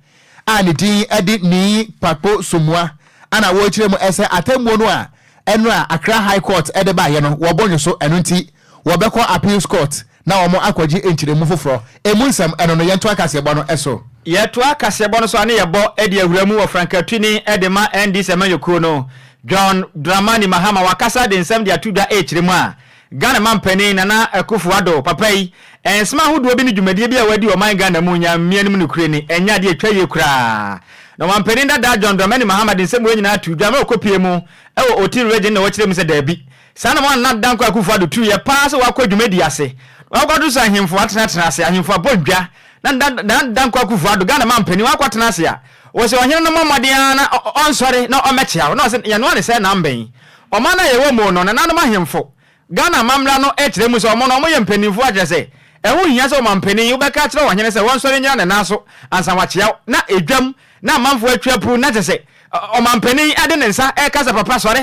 ani din edi ni Kwadwo Somua ana wo kirem ese atemmo no a enra Accra High Court edeba ye no wo bonyo so eno nti wo beko appeals court na wo mo akwaji enchiremu foforo emunsam eno no yento akasebo no eso yeto akasebo no so ane yebo edi awuramu wo frankatuni edema ND Semayoko no John Dramani Mahama wakasa de nsem de atudwa echiremu a Ghana mampani Nana Akufo-Addo papai ensma hodo bi ni dwumadie bi a wadi o man Ghana mu nya mianim no kure ni enya de atwaye kura no mampani da John Dramani Mahama de nsem we nyina atudwa ma okopie mu ewo otin region na wakirem se da bi sana mo na danko Akufo-Addo tu ye pa se wakọ dwumadi ase wakwado sa himfo atena ase ahimfo abodwa na danko Akufo-Addo Ghana mampani wakọ atena ase a wo se ohene no mamade na onsori na omechia no se ye no ne se na mben o mana ye wo mu no na no mahimfo Ghana mamla no echire mu so mo no mo ye mpanimfo agese ehu hia so mampeni ubeka kire wo hene se won sori nya na naso ansa wachiaw na edwam na manfo atwapu na tese o mampeni ade ne nsa e kasa papa sore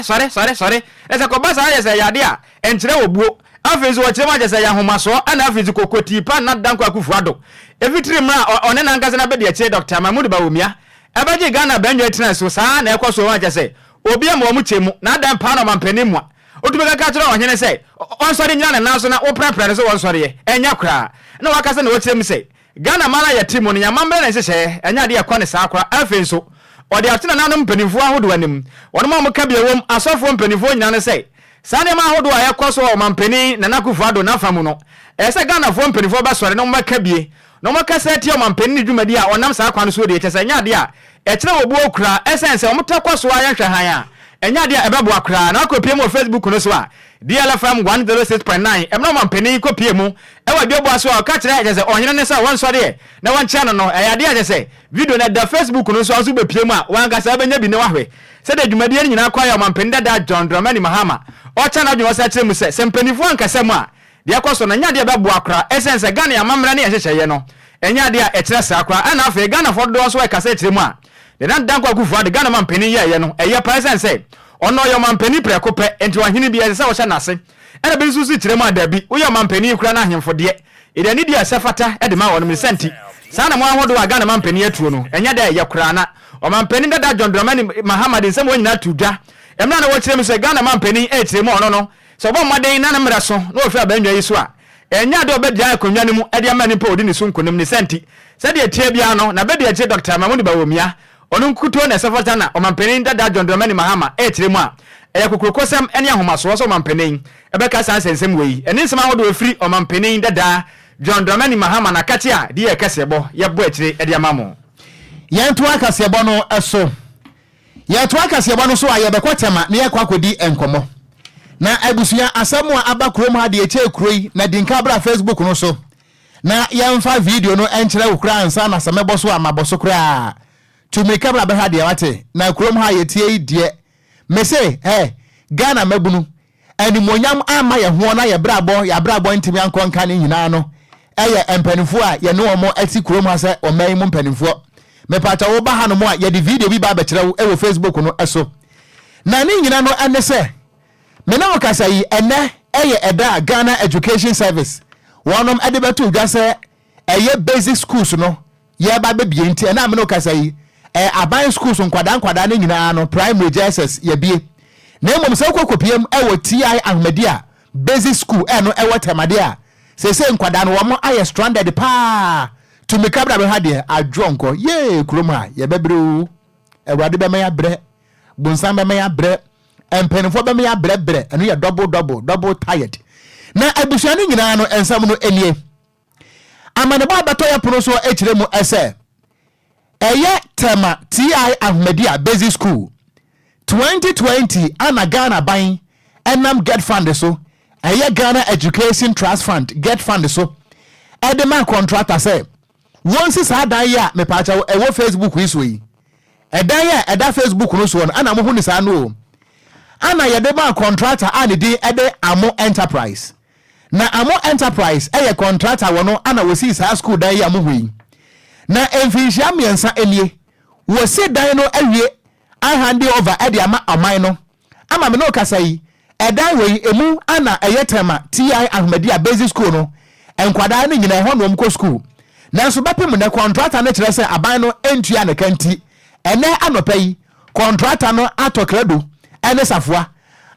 ese ko basa ya se yade a enkire obuo afenzo wo kire ma je se ya homaso ana afenzo kokoti pa na danko akufuado evitri mra one na ngase na be de kire Dr. Mahmoud Bawumia abaje Ghana banyo etina so saa na ekoso wa je se obi am wo mu chemu na dan pa na mampeni mu otumeka ka kire wo hene se on sori nya na naso na oprapra so won sori enya kra na wakasa na wo kire mu se Ghana mana ya timu ni nyamambe na sese enya de yakwa ne saa kra afenso odi atena nanom mpanimfo ahodo anim wonom am ka bia wom asofo mpanimfo nyina ne sei sane ma ahodo ayekwaso o mampani na nakufado na famu no ese Ghana fo mpanimfo ba sore no maka bie no maka seti o mampani ni dwumadi a onam saa kwa no so de etese nya de a ekire obu okura essence o mutakwaso ayehwe han a enya de ebebo akura na akopie mu Facebook no so a DLFM 106.9 emno mampani kopie mu ewa biobo aso a ka kire ejese onyene ne sa won sore na wan channel no eyade ejese video na da Facebook no so aso bepie mu a wan ga sa benya bi ne wahwe se da dwumadi nyina kwa ya mampani da John Dramani Mahama o channel dwuma sa kire mu se sempanifo ankasa mu a de akoso na nya de ebebo akura essence Ghana ya mamra ne yehye no enya de a ekire sa akura ana afa Ghana fo do so e kasa kire mu a de na danko akufu de Ghana mampani ye no eye presence ono yo mampani prekope enti wahini bia se wo hye nase ena be nsusu kire mu adabi wo yo mampani kura na ahemfo de ide ni dia sefata e de ma wono senti sana mo ahodo wa Ghana mampani atuo no enya da ye kura na o mampani da John Dramani Muhammad nsem wo nyina tuda emna na wo kire mu se Ghana mampani e kire mu ono no so bo maden na na mra so no ofi abanwa yi so a enya de obedia akonwa ni mu e de amani pa odi ni so nkonim ni senti se de tie bia no na be de tie Dr. Mahmoud Bawumia onu nkuto na sefata na o mampani da John Dramani Mahama e kire mu a eyakokrokosem ene ahomaso so mampani ebeka san sensem wei ene nsema hodo ofiri o mampani da John Dramani Mahama na katia de ye kasebo ye bo akire e de amamo yento akasebo no eso yento akasebo no so aye bekotema na ye kwakodi enkomo na abusuya asemu a abakrom ha de eche kuroi na dinka bra Facebook no so na yemfa video no enkire ukura ansa na samebo so amaboso kura tumika bra be ha de wate na krom ha yetie die mese Ghana mabunu animonyam ama ye ho na ye brabo ntimi ankonka ne nyina no eye empanifo a ye no omo ati krom ha se oman mu mpanifo me pata wo ba ha no mo a ye de video bi ba be kire wo e wo Facebook no eso na ne nyina no ene se me na wo kasa yi ene eye eda Ghana Education Service wonom ede beto dwa se eye basic schools no ye ba be bie nti na me no kasa yi aban schools nkwada ne nyina no primary JSS ye bie na emom se kokopiem ewo TI Ahmedia basic school no ewo temade a se nkwada no wo aye stranded pa to me kabra be ha de adwonko ye kuroma ye bebrew ewade be me ya bre bunsan be me ya bre empenfo be me ya bre eno ye double tired na abusuane nyina no ensam no enie amane ba beto ya pro so ekire mu ese eye tema TI Ahmedia Basic School 2020 ana Ghana ban enam get fund so eye Ghana Education Trust Fund get fund so edema contractor say once sa dan ya me pacha ewo Facebook iso yi edan ya eda Facebook no so ana mo hu ni sa no ana yedema contractor ani di ede Amo Enterprise na Amo Enterprise eye contractor wono ana wosi sa school dan ya mo hu yi na emfinhia miensa elie wo se dan no awie I hand over edi ama aman no ama me no kasa yi edan we emu ana eyetema TI Ahmedia Basic School no enkwada ne nyina ho no mko school na so bepem ne contractor ne kire se aban no entua ne kanti ene anopai contractor no atokrado ene safua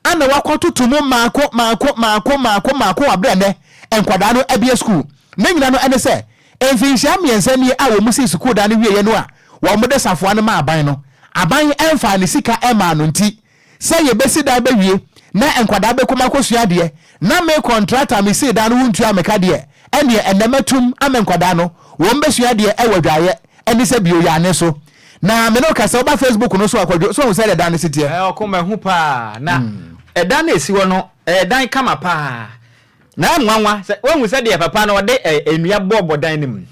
ana wakotutumu maako abre ne enkwada no abia school ne nyina no ene se emfinhia miensa ni a wo musi school da ne wiye no a wo mo de safua no ma aban no aban emfa ne sika ema no nti se ye besi da bawie na enkwada be koma kosua de na me contractor me si da no wuntua meka de ene enematum amenkwada no wo mbesua de ewadwaye ene se bio ya ne so na me no kasa oba Facebook no so akwadwo so hu se da ne sitie okoma hu pa na eda na esi wo no edan kama pa na nwanwa wo hu se de papa no de enua bobodan nim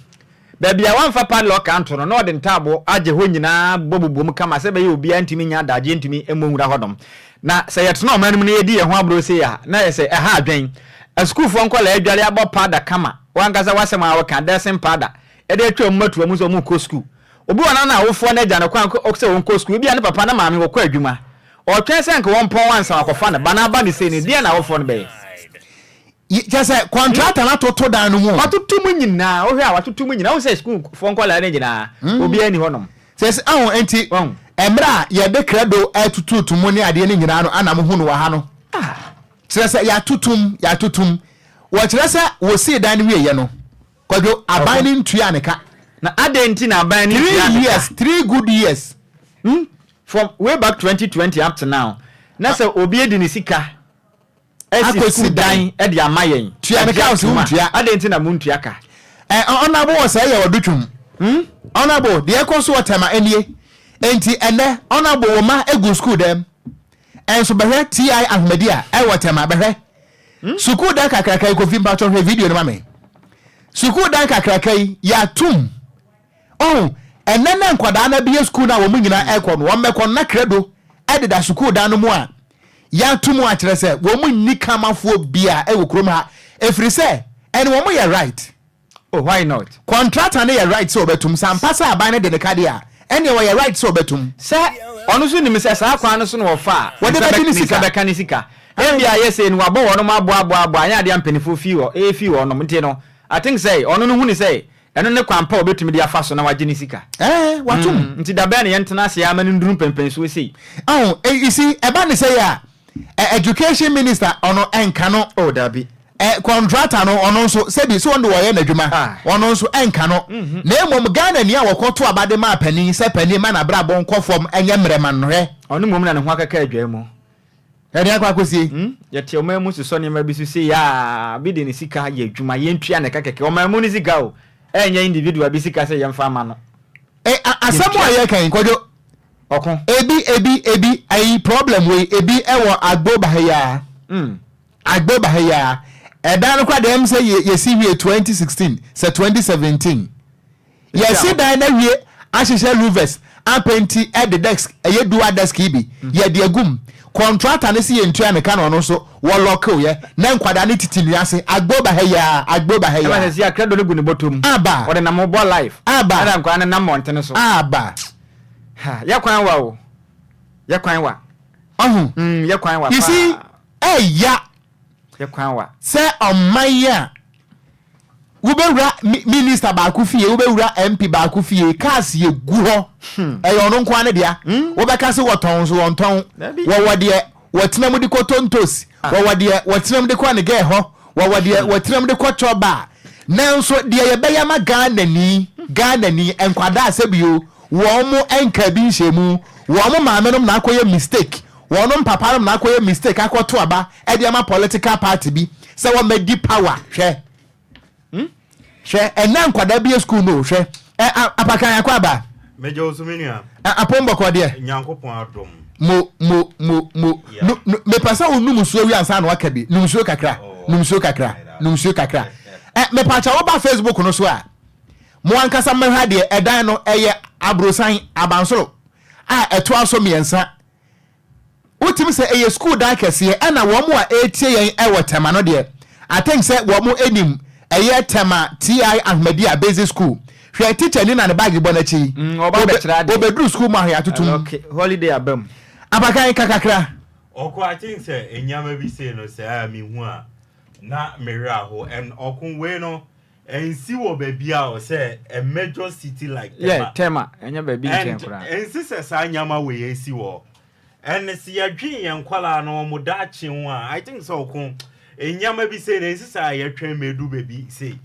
babia wanfa padlock anto no de ntabo age ho nyina bobobom kama se be ye obi antimi nya daje ntimi emonwura hodom na se yetno manum ne yedi ye ho abro se ya na ye se ha adwen asukufo nkola adware abopa da kama Wangaza wasema waka dancing pada. Ede atwa mmatu amu so mu ko school. Obi wana na awofo na agya ne kwan okse won ko school. Bia ne papa na maame wo kwa adwuma. O twen se nka won pon wansa akofa na bana ba ne se ne dia na awofo no be. Just a contractor na toto dan no mu. Watoto mu nyina, wo hwe a watoto mu nyina, wo se school fo nkola na nyina. Obi ani honom. Says enti emra ye be credo atututu mu ne ade ne nyina no anam hu no wa ha no. Says ya tutum. Wo kire se wo see dan ne wiye no. Kwadwo aban ni ntua ne ka. Na adenti na aban ni ntua 3 years, 3 good years. From way back 2020 up to now. Na se obi edi ni sika. Esi dan e di amayen. Tua ne ka so ntua. Adenti na mu ntua ka. Honorable was say ya odutwum. Honorable the ekoso watema enie. Enti ene honorable wo ma egu school dem. Enso behwe TI Ahmedia e watema behwe. School dan kakraka ko film patch video no mame. School dan kakraka ya tum. Enena nkwada na biye school na wo mu nyina ekọ no wo mekọ na credo edida school dan no mu a ya tum a kire se wo mu nni kamafo bia e wo krom ha efiri se ene wo mu ya right. Oh, why not? Contractor na ya right so betum sampasa aban na de kade a ene wo ya right so betum se onu so ni se sa kwa no so no fa wo de beka ni sika bia yese ni wabo wono ma abo anya de ampenifo fi wo fi wo no mte no I think say onu no hu ni say eno ne kwampa obetumi de afa so na waje ni sika watum nti da ba ne yentena se ya manu nduru pempen so sei you see eba ne say ya education minister ono enka no dabi contractor no ono so sebi so ndo wo ye na dwuma ono so enka no na emom Ghana ni a wokoto abade ma pani se pani ma na bra bon kofom enye mrema no he ono mom na ne ho akaka adwa mu eri akwa kosie yete o mamu so ne ma bi so sei ya bi de ne sika ye adwuma ye ntua ne kakeke o mamu ne sika o enye individual bi sika se ye mfa ma no asamo aye kan Kwadwo okon ebi ai problem we ebi ewo agbo bahaya agbo bahaya edan kwa dem say ye see we 2016 say 2017 ye see dan na wie ahihye louvers apenti at the desk ye dual desk ibi ye de agum contractor ne see ye ntua ne ka no so wo lock ye na nkwada ne titinu ase agbo bahaya ema se ya credo ne gu ne botom aba wo de na mo bo life aba na nkwa ne na mountain so aba ya kwan wa o ya kwan wa ya kwan wa you see ya kwan wa say omaya ubewura minister ba ku fie ubewura MP ba ku fie cars ye gu ho ono nkwa ne dia wo be ka se woton so wonton wo wode wotenam de kotontos wo wode wotenam de kwa ne ge ho wo wode wotenam de kotoba nanso de ye be ya ma Ghana ni enkwada asebio wo mu enka bi nhemu wo mu maamenom na akoye mistake wo no papa nom na akoye mistake akoto aba e de ma political party bi se wo medi power hwe ena nkwada bi school no hwe apakan akwa ba meje osumenia apombo ko de nyankopon adom mo me pasa onum suo wi ansa na waka bi num suo kakra me pacha wo ba Facebook no so a mo ankasa mehwa de edan no eye abrosan abansoro eto aso miensa utim se eye school dan kese na wo mo a etie yen ewo tema no de I think say wo mo enim eye tema TI Ahmedia Basic School hwe teacher ni na ne bag bonachi obedru school ma hwe atutum okay holiday abam abakan kakakra oko I think say enyama bi say no say mi hu a na mera ho and okun we no ensi wo babia o say a major city like tema enya baby nkra ensi say sa nyama we ensi wo and si yadwen yen kwala no mo dachi ho a I think so okun enyama bi say ensi say yatwen medu baby say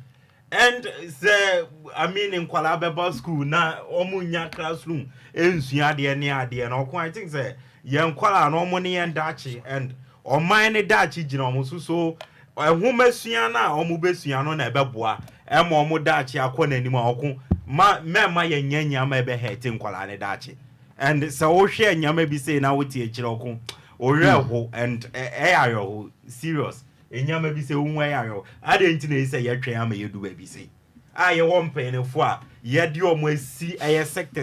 and say I mean in kwala beba school na omunya classroom ensua de ne ade na okun I think say yen kwala no mo ne yen dachi and o man ne dachi gina omo so ehumesua na omubesua no na ebeboa ema omu dachi akona anim akon ma yenya ma ebe hete nkwala ne dachi and so wo hwe nyama bi say na woti akire okon oreho and ayo serious enyama bi say unwa ayo ade ntine say yetwe ama yedu ba bi say aye won penefo a yede omo asi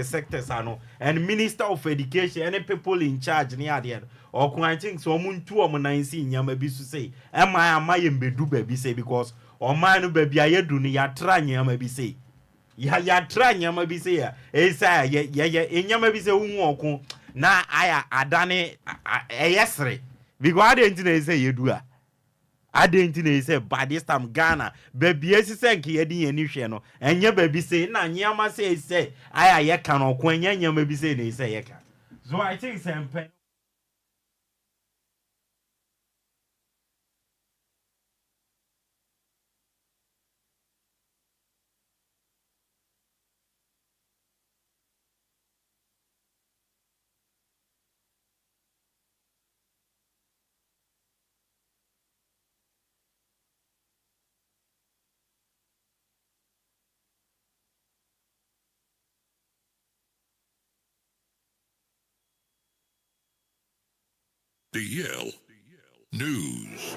sectors ano and minister of education and people in charge ni ade okun I think so omuntu omo nansi nyama bi so say ama yembedu ba bi say because Oman baby ayedu ni yatra nyama bi sei. Yatra nyama bi sei ya. Esa ye nyama bi sei wu okun na aya adane eyesre. Because I didn't say you do a. I didn't say by this time Ghana baby esi say nki yedi ani hwe no enye baby say na nyama say aya ye ka no ko enye nyama bi say na say ye ka. So I think sempe DL News.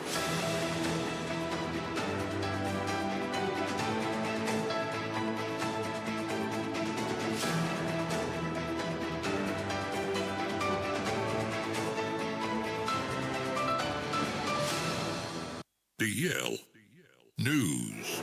DL News.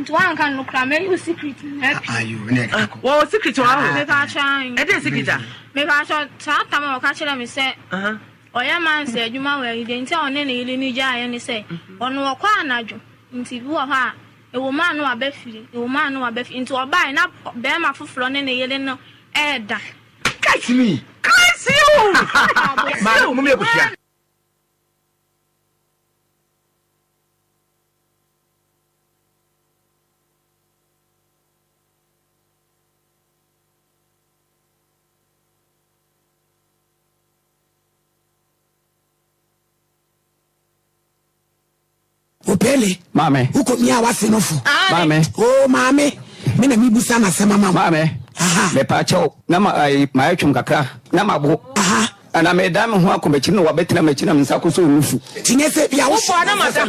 One can look at me, secret. Are you neck? Well, secret. Make a trying. It is secret. Make a short time or catch them say, or your man said, you might didn't tell any Nija and say, on Ocran Nhyiraba into her. A woman who are beffy, a woman who are beff into a buying up, bear my foot from any yellow air. Catch me! Catch you! My Opele mame uko mia wase nofu mame oh mame me na mibusa na sema mame me pa cho na ma atwum kakra na mabo ana me da me ho akomachi no wabetina machi na nsa koso nufu tinese bia wo bo na mada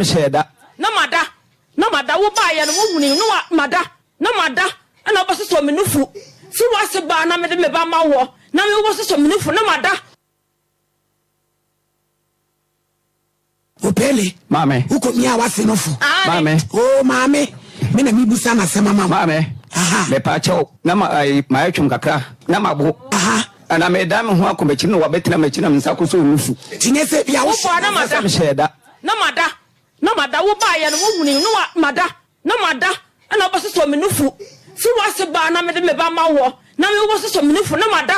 na mada wo ba ya no wo huni no mada na mada ana obososo me nufu si wase ba na me de me ba ma wo na me obososo me nufu na mada. Opele mame uko mia wase nofu mame oh mame me na mibusa na sema mame me pa cho na ma atwum kakra na mabo ana me da me ho akomachi no wabetina machi na nsa koso nufu tinese bia wo bo na mada wo ba ya no wo huni no mada na mada ana obososo me nufu si wase ba na me de me ba ma wo na me obososo me nufu na mada.